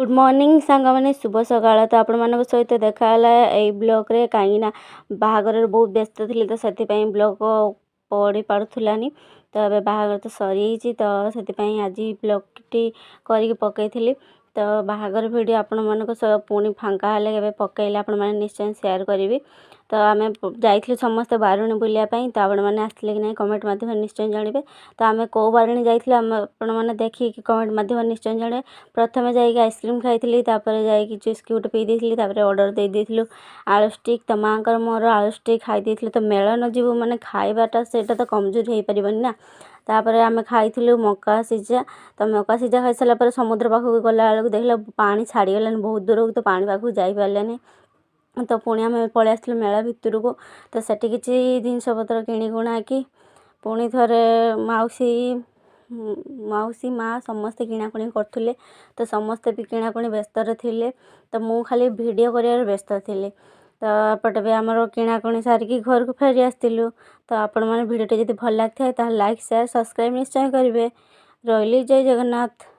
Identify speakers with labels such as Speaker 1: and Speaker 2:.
Speaker 1: Good morning सांग मैंने शुभ सकाळ। तो आपण मान सहित देखाला यही ब्लॉग रे कहीं बाहागर बहुत व्यस्त थी तो से ब्लॉग पढ़ी पार्थलानी। तो ये बाहागर तो सरी तो से आज ब्लॉग टी करके पकई। तो बाहागर वीडियो आपण मान पुणी फांका हेल्ले पकईले आपण मैंने निश्चय शेयर करी। तो आम जाइलु समस्ते बारुणी बुलायापी। तो आपण मैंने आसले कि नहीं कमेंट मध्यम निश्चय जानवे। तो आम कौ बारुणी जाइलु आपने देखिए कमेंट मध्यम निश्चय जानवे। प्रथम जाइए आइसक्रीम खाई जाइए बिस्कुट पी दी ऑर्डर दे देलु आलू स्टिक। तो माँ को मोर आलू स्टिक खाई तो मेलन जीव माने खाइबाटा से तो कमजोर हो पारन ना। तापर आम खाइलु मका सीझा। तो मका सीझा खाई सारापर समुद्र पाखक गला बेलू देख पानी छाड़गलानी बहुत दूर को। तो पानी पाखक जाई पारानी। तो पुणी आम पलि आसलु मेला भितर को। तो सेठी किसी जिनस पतर किणीकुणा कि पुणी थरे मौसी माँ समस्ते किणाकुणी करथुले। तो समस्ते भी किणाकुणी व्यस्त थे। तो मु खाली वीडियो कर व्यस्त थी। तो एपटे भी आमर किणाकुणी सारिकी घर को फेरी आसलु। तो आपण मैंने भिडियो जब भल लगी था लाइक शेयर सब्सक्राइब निश्चय करेंगे। रही जय जगन्नाथ।